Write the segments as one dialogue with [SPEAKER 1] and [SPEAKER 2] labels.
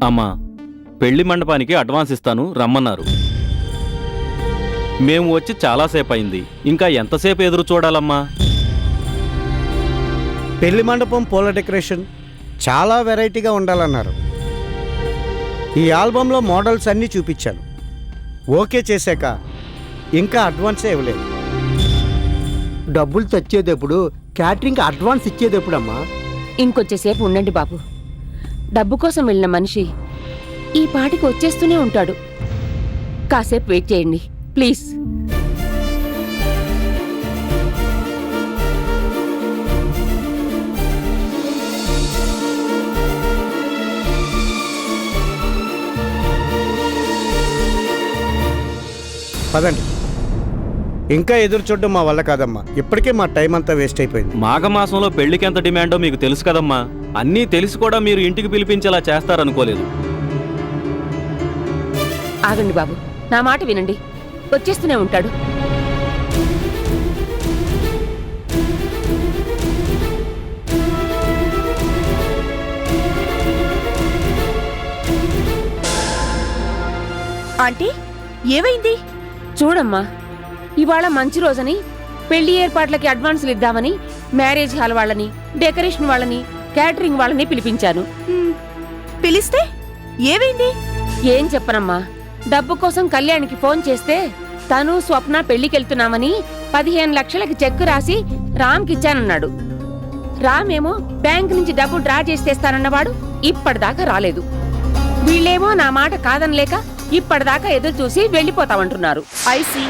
[SPEAKER 1] అమ్మా, పెళ్లి మండపానికి అడ్వాన్స్ ఇస్తాను రమ్మన్నారు. మేము వచ్చి చాలాసేపు అయింది, ఇంకా ఎంతసేపు ఎదురు చూడాలమ్మా?
[SPEAKER 2] పెళ్లి మండపం పూల డెకరేషన్ చాలా వెరైటీగా ఉండాలన్నారు. ఈ ఆల్బంలో మోడల్స్ అన్నీ చూపించాను. ఓకే చేశాక ఇంకా అడ్వాన్సే ఇవ్వలేదు.
[SPEAKER 3] డబ్బులు తెచ్చేటప్పుడు క్యాటరింగ్ అడ్వాన్స్ ఇచ్చేటప్పుడమ్మా.
[SPEAKER 4] ఇంకొంచెంసేపు ఉండండి బాబు. డబ్బు కోసం వెళ్ళిన మనిషి ఈ పాటికి వచ్చేస్తూనే ఉంటాడు. కాసేపు వెయిట్ చేయండి ప్లీజ్.
[SPEAKER 2] పదండి, ఇంకా ఎదురు చూడడం మా వల్ల కాదమ్మా. ఇప్పటికే మా టైం అంతా వేస్ట్ అయిపోయింది.
[SPEAKER 1] మాఘమాసంలో పెళ్లికి ఎంత డిమాండో మీకు తెలుసు కదమ్మా. అన్నీ తెలిసి కూడా మీరు ఇంటికి పిలిపించేలా చేస్తారనుకోలేదు.
[SPEAKER 4] ఆగండి బాబు, నా మాట వినండి. వచ్చేస్తూనే ఉంటాడు.
[SPEAKER 5] ఆంటీ, ఏమైంది?
[SPEAKER 4] చూడమ్మా, ఇవాళ మంచి రోజని పెళ్లి ఏర్పాట్లకి అడ్వాన్సులు ఇద్దామని మ్యారేజ్ హాల్ వాళ్ళని, డెకరేషన్ వాళ్ళని, క్యాటరింగ్ వాళ్ళని పిలిపించాను.
[SPEAKER 5] పిలిస్తే ఏమైంది?
[SPEAKER 4] ఏం చెప్పనమ్మా, డబ్బు కోసం కళ్యాణ్కి ఫోన్ చేస్తే తను స్వప్న పెళ్లికెళ్తున్నామని 15 లక్షలకి చెక్కు రాసి రామ్కిచ్చానన్నాడు. రామ్ ఏమో బ్యాంక్ నుంచి డబ్బు డ్రా చేసి తెస్తానన్నవాడు ఇప్పటిదాకా రాలేదు. వీళ్ళేమో నా మాట కాదనలేక ఇప్పటిదాకా ఎదురు చూసి వెళ్ళిపోతామంటున్నారు.
[SPEAKER 5] ఐసీ.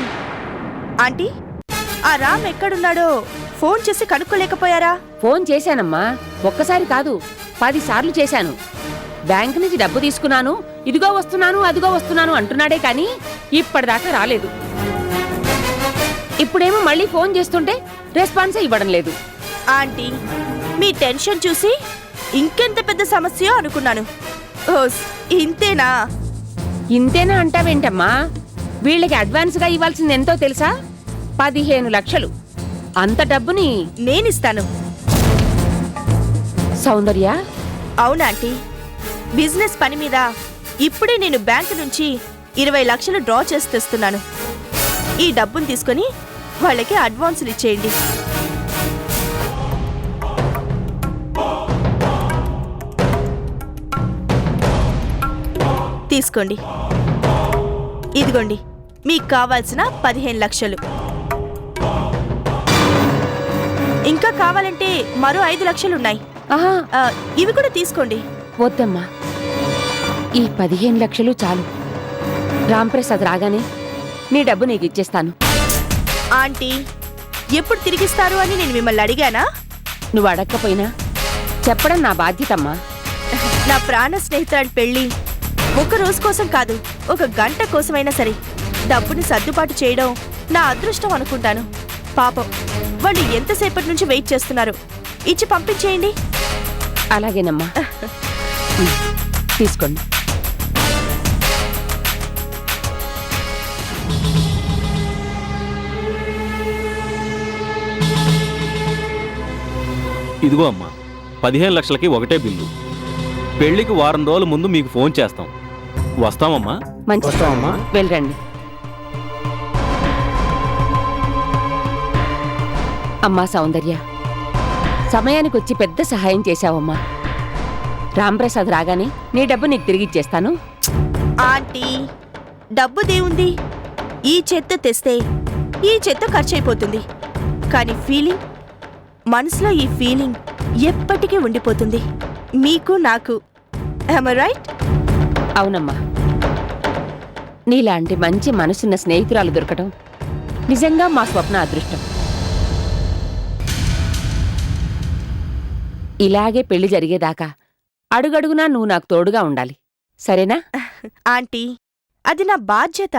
[SPEAKER 5] ఆంటీ, ఆ రామ్ ఎక్కడున్నాడో ఫోన్ చేసి కనుక్కోలేకపోయారా?
[SPEAKER 4] ఫోన్ చేశానమ్మా, ఒక్కసారి కాదు 10 సార్లు చేశాను. బ్యాంక్ నుంచి డబ్బు తీసుకున్నాను, ఇదిగో వస్తున్నాను అదిగో వస్తున్నాను అంటున్నాడే కానీ ఇప్పటిదాకా రాలేదు. ఇప్పుడేమో మళ్ళీ ఫోన్ చేస్తుంటే రెస్పాన్సే ఇవ్వడం లేదు.
[SPEAKER 5] ఆంటీ, మీ టెన్షన్ చూసి ఇంకెంత పెద్ద సమస్య అనుకున్నాను. ఓస్, ఇంతేనా?
[SPEAKER 4] ఇంతేనా అంటావేంటమ్మా? వీళ్ళకి అడ్వాన్స్గా ఇవ్వాల్సింది ఎంతో తెలుసా? 15 లక్షలు. అంత డబ్బుని
[SPEAKER 5] నేనిస్తాను.
[SPEAKER 4] సౌందర్య?
[SPEAKER 5] అవునాంటీ, బిజినెస్ పని మీద ఇప్పుడే నేను బ్యాంకు నుంచి 20 లక్షలు డ్రా చేసి తెస్తున్నాను. ఈ డబ్బును తీసుకొని వాళ్ళకి అడ్వాన్సులు ఇచ్చేయండి. తీసుకోండి. ఇదిగోండి మీకు కావాల్సిన 15 లక్షలు. ఇంకా కావాలంటే మరో 5 లక్షలున్నాయి.
[SPEAKER 4] ఆహా,
[SPEAKER 5] ఇవి కూడా తీసుకోండి.
[SPEAKER 4] వద్దమ్మా, ఈ 15 లక్షలు చాలు. రాంప్రసాద్ రాగానే నీ డబ్బు నీకు ఇచ్చేస్తాను.
[SPEAKER 5] ఆంటీ, ఎప్పుడు తిరిగిస్తారు అని నేను మిమ్మల్ని అడిగానా?
[SPEAKER 4] నువ్వు అడగకపోయినా చెప్పడం నా బాధ్యతమ్మా.
[SPEAKER 5] నా ప్రాణ స్నేహితురాడి పెళ్లి ఒక రోజు కోసం కాదు, ఒక గంట కోసమైనా సరే డబ్బుని సర్దుబాటు చేయడం నా అదృష్టం అనుకుంటాను. పాపం, వాళ్ళు ఎంతసేపటి నుంచి వెయిట్ చేస్తున్నారు. ఇచ్చి పంపించేయండి.
[SPEAKER 4] అలాగేనమ్మా, తీసుకోండి.
[SPEAKER 1] ఇదిగో అమ్మా, 15 లక్షలకి ఒకటే బిల్లు. పెళ్లికి వారం రోజుల ముందు మీకు ఫోన్ చేస్తాం. వస్తామమ్మా.
[SPEAKER 4] మంచి
[SPEAKER 2] వస్తామమ్మా.
[SPEAKER 4] వెళ్ళరండి. అమ్మా సౌందర్య, సమయానికి వచ్చి పెద్ద సహాయం చేశావమ్మా. రాంప్రసాద్ రాగానే నీ డబ్బు నీకు తిరిగిచ్చేస్తాను.
[SPEAKER 5] ఆంటీ, డబ్బు దేవుంది. ఈ చెత్త తెస్తే ఈ చెత్త ఖర్చు అయిపోతుంది. కానీ ఫీలింగ్, మనసులో ఈ ఫీలింగ్ ఎప్పటికీ ఉండిపోతుంది. మీకు నాకు. am I right?
[SPEAKER 4] అవునమ్మా, నీలాంటి మంచి మనసున్న స్నేహితురాలు దొరకటం నిజంగా మా స్వప్న అదృష్టం. ఇలాగే పెళ్లి జరిగేదాకా అడుగడుగునా నువ్వు నాకు తోడుగా ఉండాలి, సరేనా?
[SPEAKER 5] ఆంటీ, అది నా బాధ్యత.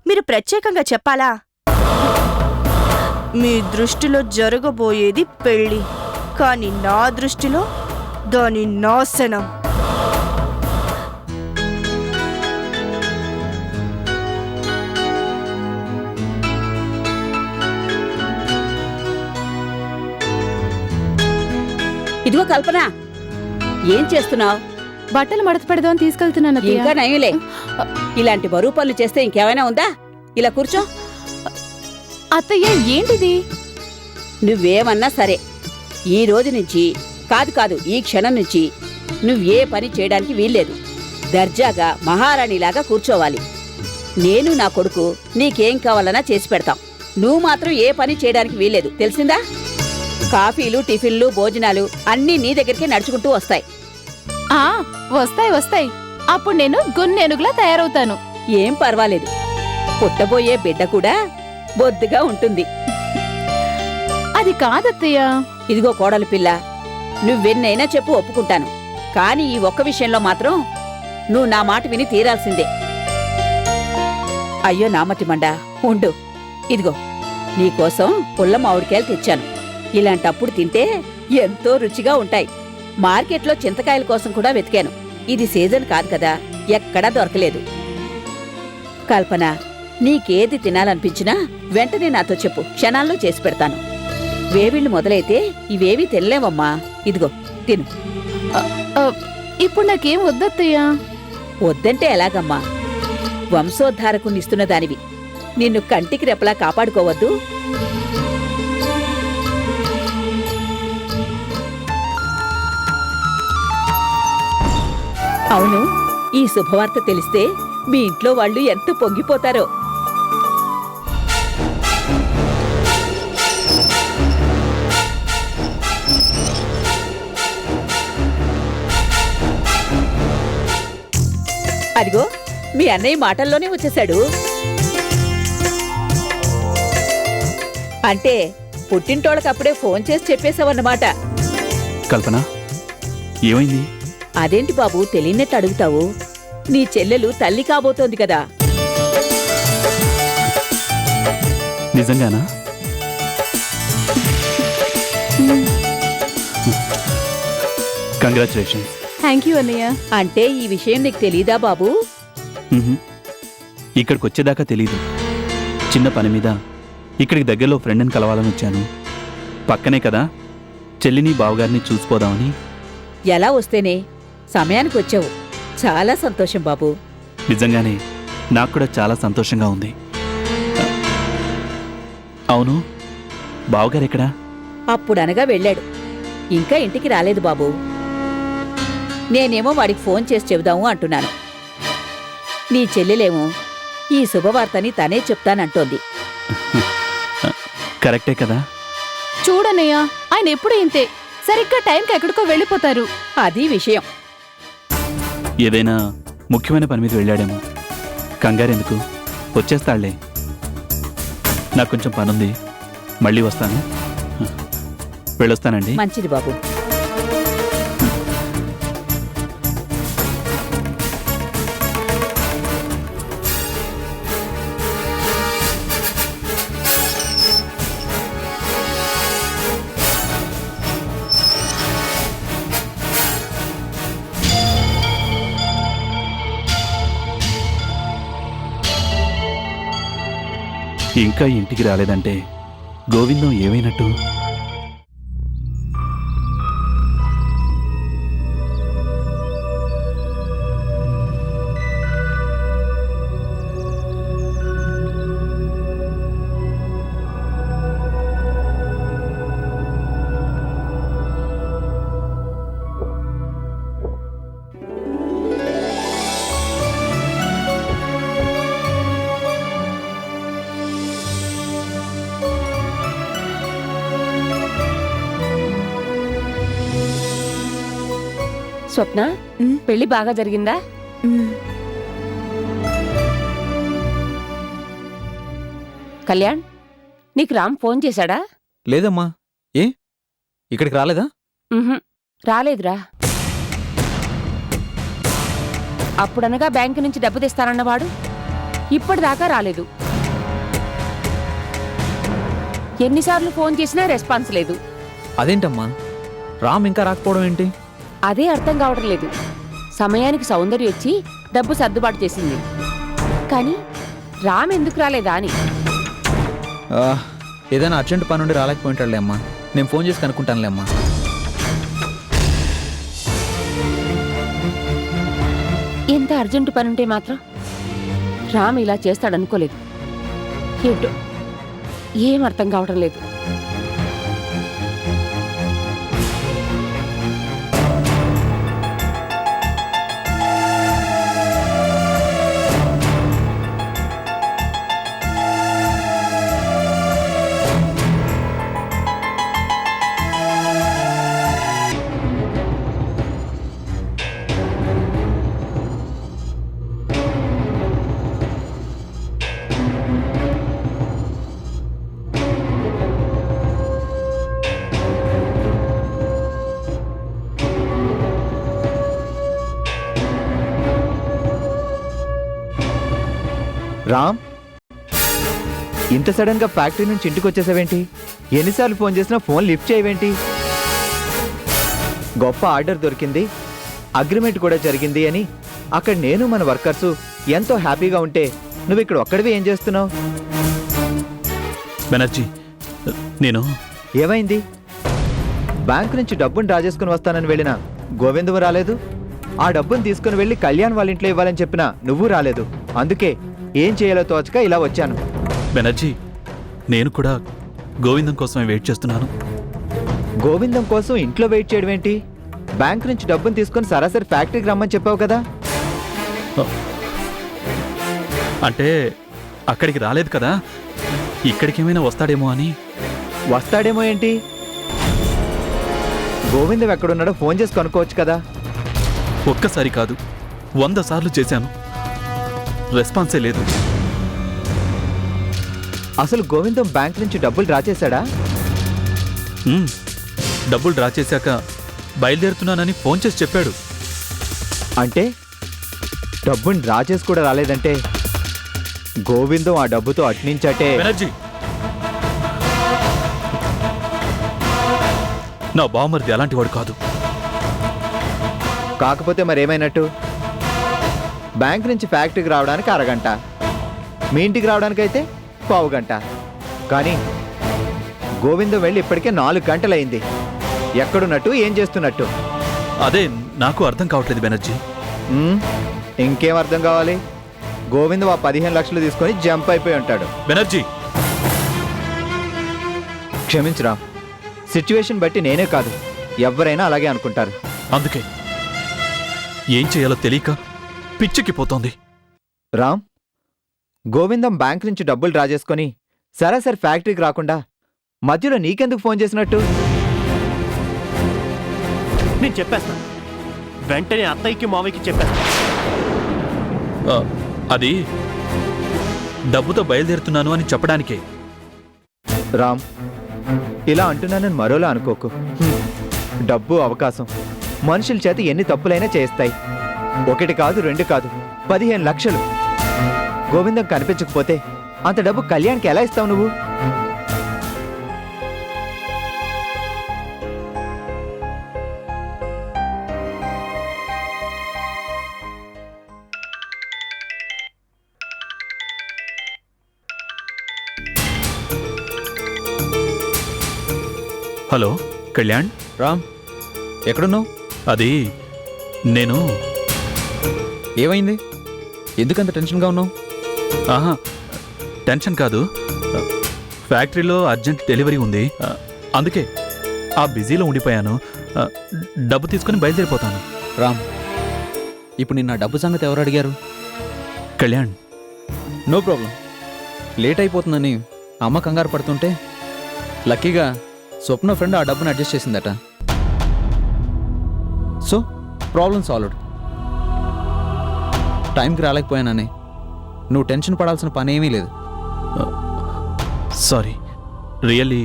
[SPEAKER 5] మీరు ప్రత్యేకంగా చెప్పాలా? మీ దృష్టిలో జరగబోయేది పెళ్లి, కానీ నా దృష్టిలో దాని నాశనం.
[SPEAKER 6] ఇదిగో కల్పన, ఏం చేస్తున్నావు? బట్టలు మడత పెడదామని తీసుకెళ్తున్నాను అత్తయ్య.
[SPEAKER 7] ఇంకా నయలే. ఇలాంటి బరువు పనులు చేస్తే ఇంకేమైనా ఉందా? ఇలా కూర్చో.
[SPEAKER 6] అత్తయ్య ఏంటిది?
[SPEAKER 7] నువ్వేమన్నా సరే, ఈ రోజు నుంచి కాదు ఈ క్షణం నుంచి నువ్వే పని చేయడానికి వీల్లేదు. దర్జాగా మహారాణిలాగా కూర్చోవాలి. నేను నా కొడుకు నీకేం కావాలన్నా చేసి పెడతాం. నువ్వు మాత్రం ఏ పని చేయడానికి వీల్లేదు, తెలిసిందా? కాఫీలు, టిఫిన్లు, భోజనాలు అన్నీ నీ దగ్గరికే నడుచుకుంటూ వస్తాయి.
[SPEAKER 6] ఆ వస్తాయి వస్తాయి. అప్పుడు నేను గున్నేనుగులా తయారవుతాను.
[SPEAKER 7] ఏం పర్వాలేదు, పుట్టబోయే బిడ్డ కూడా బొద్దుగా ఉంటుంది.
[SPEAKER 6] అది కాదత్తయ్య.
[SPEAKER 7] ఇదిగో కోడలు పిల్ల, నువ్వెన్నైనా చెప్పు, ఒప్పుకుంటాను. కాని ఈ ఒక్క విషయంలో మాత్రం నువ్వు నా మాట విని తీరాల్సిందే. అయ్యో నామతి మండా, ఉండు. ఇదిగో నీకోసం పుల్ల మామిడికాయలు తెచ్చాను. ఇలాంటప్పుడు తింటే ఎంతో రుచిగా ఉంటాయి. మార్కెట్లో చింతకాయల కోసం కూడా వెతికాను. ఇది సీజన్ కాదు కదా, ఎక్కడా దొరకలేదు. కల్పన, నీకేది తినాలనిపించినా వెంటనే నాతో చెప్పు, క్షణాల్లో చేసి పెడతాను. వేవిళ్ళు మొదలైతే ఇవేవీ తినలేవమ్మా. ఇదిగో తిను.
[SPEAKER 6] ఇప్పుడు నాకేం వద్దత్తయ్య.
[SPEAKER 7] వద్దంటే ఎలాగమ్మా? వంశోద్ధారకునిస్తున్న దానివి, నిన్ను కంటికి రెప్పలా కాపాడుకోవద్దు? అవును, ఈ శుభవార్త తెలిస్తే మీ ఇంట్లో వాళ్ళు ఎంత పొంగిపోతారో. అదిగో మీ అన్నయ్య మాటల్లోనే వచ్చేశాడు. అంటే పుట్టింటోళ్ళకప్పుడే ఫోన్ చేసి చెప్పేశావన్నమాట.
[SPEAKER 1] కల్పన, ఏమైంది?
[SPEAKER 7] అదేంటి బాబు తెలియనట్టు అడుగుతావు? నీ చెల్లెలు తల్లి కాబోతోంది కదా.
[SPEAKER 1] నిజంగానా? కంగ్రాచులేషన్స్.
[SPEAKER 6] థ్యాంక్ యూ అన్నయ్య.
[SPEAKER 7] అంటే ఈ విషయం నీకు తెలీదా బాబు?
[SPEAKER 1] ఇక్కడికి వచ్చేదాకా తెలీదు. చిన్న పని మీద ఇక్కడికి దగ్గరలో ఫ్రెండ్ని కలవాలని వచ్చాను. పక్కనే కదా, చెల్లిని బావగారిని చూసిపోదామని.
[SPEAKER 7] ఎలా వస్తేనే సమయానికి వచ్చావు. చాలా సంతోషం బాబు.
[SPEAKER 1] నిజంగానే నాకు కూడా చాలా సంతోషంగా ఉంది. అవును, బావగారు ఎక్కడా?
[SPEAKER 7] అప్పుడనగా వెళ్ళాడు, ఇంకా ఇంటికి రాలేదు బాబు. నేనేమో వాడికి ఫోన్ చేసి చెబుదాము అంటున్నాను. నీ చెల్లెలేమో ఈ శుభవార్తని తనే చెప్తానంటోంది.
[SPEAKER 1] కరెక్టే కదా.
[SPEAKER 6] చూడన్నయ్య, ఆయన ఎప్పుడు ఇంతే, సరిగ్గా టైంకి ఎక్కడికో వెళ్ళిపోతారు.
[SPEAKER 7] అది విషయం.
[SPEAKER 1] ఏదైనా ముఖ్యమైన పని మీద వెళ్ళాడేమో. కంగారెందుకు, వచ్చేస్తాళ్లే. నాకు కొంచెం పనుంది, మళ్ళీ వస్తాను. వెళ్ళొస్తానండి.
[SPEAKER 7] మంచిది బాబు.
[SPEAKER 1] ఇంకా ఇంటికి రాలేదంటే గోవిందం ఏమైనట్టు?
[SPEAKER 4] స్వప్న, పెళ్లి బాగా జరిగిందా? కళ్యాణ్, నీకు రామ్ ఫోన్ చేశాడా?
[SPEAKER 8] లేదమ్మా. ఏ ఇక్కడికి రాలేదా?
[SPEAKER 4] రాలేదురా. అప్పుడనగా బ్యాంకు నుంచి డబ్బు తెస్తానన్నవాడు ఇప్పటిదాకా రాలేదు. ఎన్నిసార్లు ఫోన్ చేసినా రెస్పాన్స్ లేదు.
[SPEAKER 8] అదేంటమ్మా, రామ్ ఇంకా రాకపోవడం ఏంటి?
[SPEAKER 4] అదే అర్థం కావడం లేదు. సమయానికి సౌందర్య వచ్చి డబ్బు సర్దుబాటు చేసింది, కానీ రామ్ ఎందుకు రాలేదా అని.
[SPEAKER 8] ఏదైనా అర్జెంట్ పని నుండి రాలేకపోయింటాడులే అమ్మా. నేను ఫోన్ చేసి కనుక్కుంటానులే అమ్మా.
[SPEAKER 4] ఇంత అర్జెంటు పని ఉంటే మాత్రం రామ్ ఇలా చేస్తాడనుకోలేదు. ఏంటో ఏం అర్థం కావడం లేదు.
[SPEAKER 9] రామ్, ఇంత సడన్ గా ఫ్యాక్టరీ నుంచి ఇంటికి వచ్చేసావేంటి? ఎన్నిసార్లు ఫోన్ చేసినా ఫోన్ లిఫ్ట్ చేయవేంటి? గొప్ప ఆర్డర్ దొరికింది, అగ్రిమెంట్ కూడా జరిగింది అని అక్కడ నేను మన వర్కర్స్ ఎంతో హ్యాపీగా ఉంటే నువ్వు ఇక్కడ ఒక్కడివి ఏం చేస్తున్నావు?
[SPEAKER 1] బెనర్జీ, నేను
[SPEAKER 9] ఏమైంది? బ్యాంకు నుంచి డబ్బును డ్రా చేసుకుని వస్తానని వెళ్ళినా గోవిందము రాలేదు. ఆ డబ్బును తీసుకుని వెళ్ళి కళ్యాణ్ వాళ్ళ ఇంట్లో ఇవ్వాలని చెప్పినా నువ్వు రాలేదు. అందుకే ఏం చేయాలో తోచక ఇలా వచ్చాను.
[SPEAKER 1] బెనర్జీ, నేను కూడా గోవిందం కోసమే వెయిట్ చేస్తున్నాను.
[SPEAKER 9] గోవిందం కోసం ఇంట్లో వెయిట్ చేయడం ఏంటి? బ్యాంక్ నుంచి డబ్బును తీసుకొని సరాసరి ఫ్యాక్టరీకి రమ్మని చెప్పావు కదా.
[SPEAKER 1] అంటే అక్కడికి రాలేదు కదా, ఇక్కడికి ఏమైనా వస్తాడేమో అని.
[SPEAKER 9] వస్తాడేమో ఏంటి? గోవిందం ఎక్కడున్నాడో ఫోన్ చేసి కనుక్కోవచ్చు కదా.
[SPEAKER 1] ఒక్కసారి కాదు, 100 సార్లు చేశాను, రెస్పాన్సే లేదు.
[SPEAKER 9] అసలు గోవిందం బ్యాంక్ నుంచి డబ్బులు డ్రా చేశాడా?
[SPEAKER 1] డబ్బులు డ్రా చేశాక బయలుదేరుతున్నానని ఫోన్ చేసి చెప్పాడు.
[SPEAKER 9] అంటే డబ్బుని డ్రా చేసి కూడా రాలేదంటే గోవిందం ఆ డబ్బుతో అట్నించటే.
[SPEAKER 1] బెనర్జీ, నా బావమరిది అలాంటి వాడు కాదు.
[SPEAKER 9] కాకపోతే మరేమైనట్టు? బ్యాంక్ నుంచి ఫ్యాక్టరీకి రావడానికి అరగంట, మీ ఇంటికి రావడానికైతే పావుగంట. కానీ గోవిందం వెళ్ళి ఇప్పటికే 4 గంటలైంది. ఎక్కడున్నట్టు, ఏం చేస్తున్నట్టు?
[SPEAKER 1] అదే నాకు అర్థం కావట్లేదు బెనర్జీ.
[SPEAKER 9] ఇంకేం అర్థం కావాలి? గోవిందం ఆ 15 లక్షలు తీసుకొని జంప్ అయిపోయి ఉంటాడు.
[SPEAKER 1] బెనర్జీ,
[SPEAKER 9] క్షమించురా, సిచ్యువేషన్ బట్టి నేనే కాదు ఎవరైనా అలాగే అనుకుంటారు.
[SPEAKER 1] అందుకే ఏం చేయాలో తెలియక పిచ్చిక్కిపోతోంది.
[SPEAKER 9] రామ్, గోవిందం బ్యాంక్ నుంచి డబ్బులు డ్రా చేసుకొని సరాసరి ఫ్యాక్టరీకి రాకుండా మధ్యలో నీకెందుకు ఫోన్ చేసినట్టు?
[SPEAKER 10] నేను చెప్పేస్తాను, వెంటనే అత్తయ్యకి మావయ్యకి చెప్పేస్తాను.
[SPEAKER 1] అది డబ్బుతో బయలుదేరుతున్నాను అని చెప్పడానికే.
[SPEAKER 9] రామ్, ఇలా అంటున్నానని మరోలా అనుకోకు. డబ్బు, అవకాశం మనుషుల చేత ఎన్ని తప్పులైనా చేస్తాయి. 1 కాదు, 2 కాదు, 15 లక్షలు. గోవిందం కనిపించకపోతే అంత డబ్బు కళ్యాణ్కి ఎలా ఇస్తావు నువ్వు?
[SPEAKER 1] హలో కళ్యాణ్.
[SPEAKER 8] రామ్, ఎక్కడున్నావు?
[SPEAKER 1] అది నేను.
[SPEAKER 8] ఏమైంది? ఎందుకంత టెన్షన్గా ఉన్నావు?
[SPEAKER 1] ఆహా, టెన్షన్ కాదు, ఫ్యాక్టరీలో అర్జెంట్ డెలివరీ ఉంది, అందుకే ఆ బిజీలో ఉండిపోయాను. డబ్బు తీసుకుని బయలుదేరిపోతాను.
[SPEAKER 8] రామ్, ఇప్పుడు నిన్న డబ్బు సంగతి ఎవరు అడిగారు?
[SPEAKER 1] కళ్యాణ్.
[SPEAKER 8] No problem. లేట్ అయిపోతుందని అమ్మ కంగారు పడుతుంటే లక్కీగా స్వప్న ఫ్రెండ్ ఆ డబ్బును అడ్జస్ట్ చేసిందట. So problem solved. టైంకి రాలేకపోయానని నువ్వు టెన్షన్ పడాల్సిన పని ఏమీ లేదు.
[SPEAKER 1] Sorry, really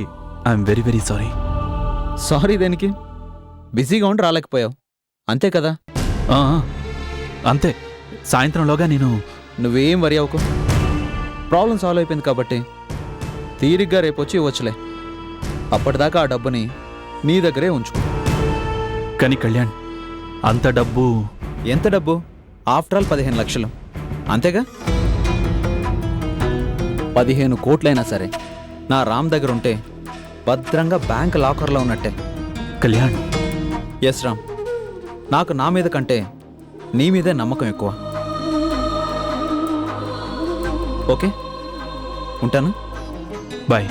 [SPEAKER 1] I'm very very sorry.
[SPEAKER 8] Sorry దేనికి? బిజీగా ఉండి రాలేకపోయావు, అంతే కదా?
[SPEAKER 1] అంతే. సాయంత్రంలోగా నేను.
[SPEAKER 8] నువ్వేం వరి అవ్వకు, ప్రాబ్లం సాల్వ్ అయిపోయింది కాబట్టి తీరిగ్గా రేపు వచ్చి ఇవ్వచ్చులే. అప్పటిదాకా ఆ డబ్బుని నీ దగ్గరే ఉంచుకో.
[SPEAKER 1] కానీ కళ్యాణ్, అంత డబ్బు.
[SPEAKER 8] ఎంత డబ్బు? ఆఫ్టర్ ఆల్ 15 లక్షలు, అంతేగా? 15 కోట్లైనా సరే నా రామ్ దగ్గర ఉంటే భద్రంగా బ్యాంక్ లాకర్లో ఉన్నట్టే.
[SPEAKER 1] కళ్యాణ్.
[SPEAKER 8] ఎస్ రామ్, నాకు నా మీద కంటే నీ మీదే నమ్మకం ఎక్కువ. ఓకే ఉంటాను.
[SPEAKER 1] బాయ్.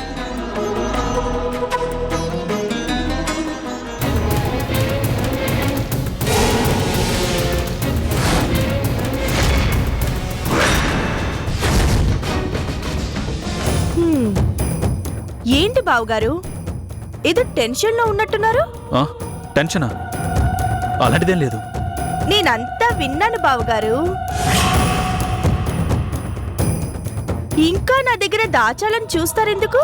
[SPEAKER 5] ఏంటి బావగారు ఏదో టెన్షన్లో ఉన్నట్టున్నారు?
[SPEAKER 1] ఆ, టెన్షనా? అలాంటిదేం లేదు.
[SPEAKER 5] నేనంతా విన్నాను బావగారు. ఇంకా నా దగ్గర దాచాలని చూస్తారెందుకు?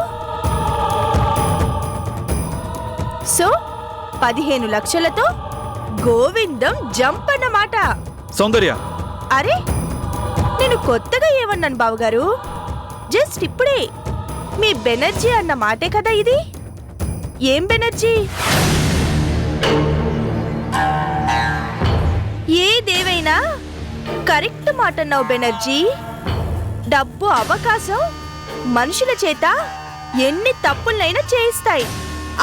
[SPEAKER 5] సో 15 లక్షలతో గోవిందం జంప్ అన్నమాట.
[SPEAKER 1] సౌందర్య,
[SPEAKER 5] అరే నేను కొత్తగా ఏమన్నాను బావగారు? జస్ట్ ఇప్పుడే మీ బెనర్జీ అన్న మాటే కదా ఇది. ఏం బెనర్జీ? ఏదేవైనా కరెక్ట్ మాట అన్నావు బెనర్జీ. డబ్బు అవకాశం మనుషుల చేత ఎన్ని తప్పులైనా చేయిస్తాయి.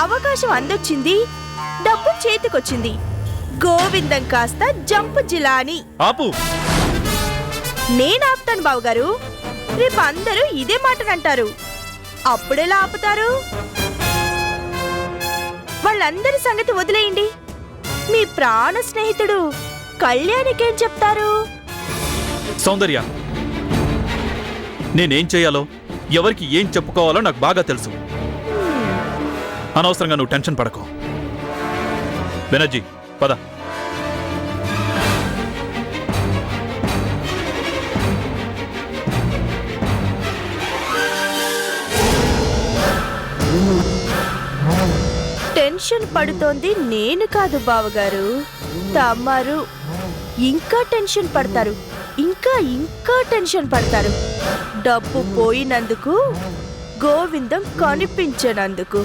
[SPEAKER 5] అవకాశం అందొచ్చింది, డబ్బు చేతికొచ్చింది. గోవిందం కాస్త జంపు జిలాని.
[SPEAKER 1] ఆపు.
[SPEAKER 5] నేను ఆపుతాను బావగారు. రేపు అందరూ ఇదే మాటనంటారు. అప్పుడెలా ఆపుతారు? వాళ్ళందరి సంగతి వదిలేయండి. మీ ప్రాణ స్నేహితుడు కళ్యాణికేం చెప్తారు?
[SPEAKER 1] సౌందర్య, నేనేం చేయాలో ఎవరికి ఏం చెప్పుకోవాలో నాకు బాగా తెలుసు. అనవసరంగా నువ్వు టెన్షన్ పడకు. బెనర్జీ, పద.
[SPEAKER 5] టెన్షన్ పడుతోంది నేను కాదు బావగారు, తమరు. ఇంకా టెన్షన్ పడతారు, ఇంకా ఇంకా టెన్షన్ పడతారు. డబ్బు పోయినందుకు, గోవిందం కనిపించనందుకు.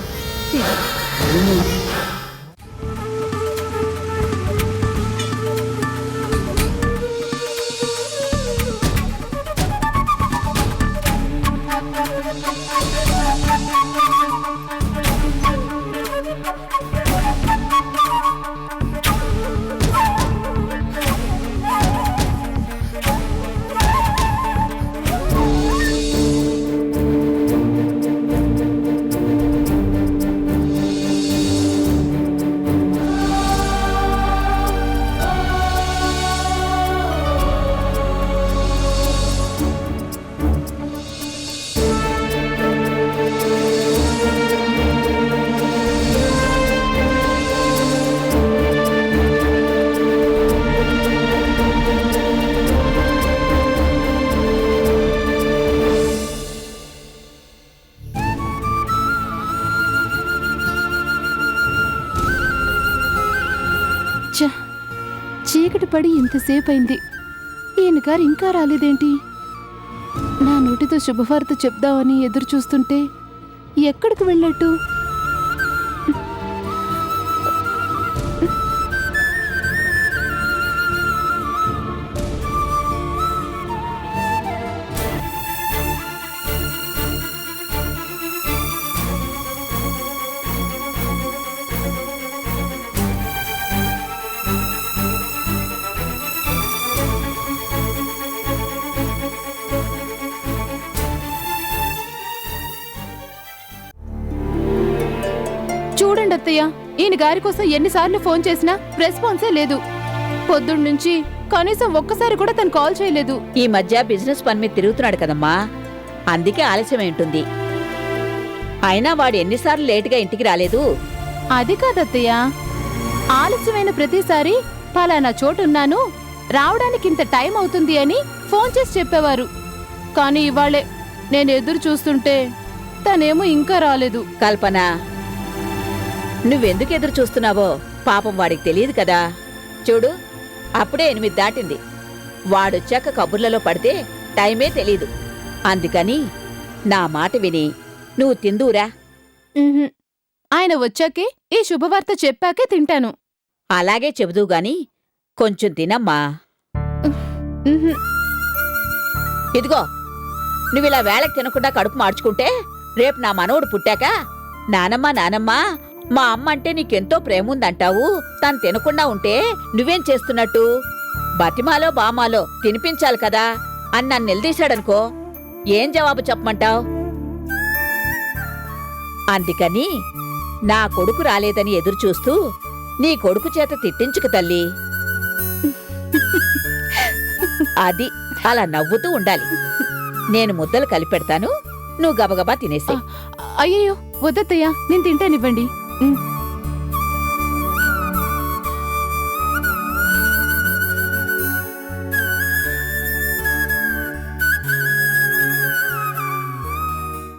[SPEAKER 6] చీకటి పడి ఇంతసేపు అయింది, ఈయన గారు ఇంకా రాలేదేంటి? నా నోటితో శుభవార్త చెప్దామని ఎదురు చూస్తుంటే ఎక్కడికి వెళ్ళట్టు? చూడండి అత్తయ్య, ఈయన గారి కోసం ఎన్నిసార్లు ఫోన్ చేసినా రెస్పాన్సే లేదు. పొద్దున్నుంచి కనీసం ఒక్కసారి కూడా తను కాల్ చేయలేదు.
[SPEAKER 7] ఈ మధ్య బిజినెస్ పని మీద తిరుగుతున్నాడు కదమ్మా, అందుకే ఆలస్యమై ఉంటుంది. అయినా వాడు ఎన్నిసార్లు లేటుగా ఇంటికి రాలేదు?
[SPEAKER 6] అది కాదత్తయ్య, ఆలస్యమైన ప్రతిసారి పలానా చోటున్నాను, రావడానికి ఇంత టైం అవుతుంది అని ఫోన్ చేసి చెప్పేవారు. కానీ ఇవాళే నేను ఎదురు చూస్తుంటే తనేమో ఇంకా రాలేదు.
[SPEAKER 7] కల్పన, నువ్వెందుకు ఎదురు చూస్తున్నావో పాపం వాడికి తెలియదు కదా. చూడు, అప్పుడే 8 దాటింది. వాడొచ్చాక కబుర్లలో పడితే టైమే తెలీదు. అందుకని నా మాట విని నువ్వు తిందూరా.
[SPEAKER 6] ఉహుం. ఆయన వచ్చాకే ఈ శుభవార్త చెప్పాకే తింటాను.
[SPEAKER 7] అలాగే చెబుదూ గాని కొంచెం తినమ్మా.
[SPEAKER 6] ఉహుం.
[SPEAKER 7] ఇదిగో, నువ్విలా వేళకి తినకుండా కడుపు మార్చుకుంటే రేపు నా మనవడు పుట్టాక నానమ్మా నానమ్మా మా అమ్మ అంటే నీకెంతో ప్రేముందంటావు, తను తినకుండా ఉంటే నువ్వేం చేస్తున్నట్టు? బతిమాలో బామాలో తినిపించాలి కదా అని నన్ను నిలదీశాడనుకో, ఏం జవాబు చెప్పమంటావ్? అందుకని నా కొడుకు రాలేదని ఎదురుచూస్తూ నీ కొడుకు చేత తిట్టించుకు తల్లి. అది అలా నవ్వుతూ ఉండాలి. నేను ముద్దలు కలిపెడతాను, నువ్వు గబగబా తినేసే.
[SPEAKER 6] అయ్యయ్యో వద్దత్తయ్య, నేను తింటానివ్వండి.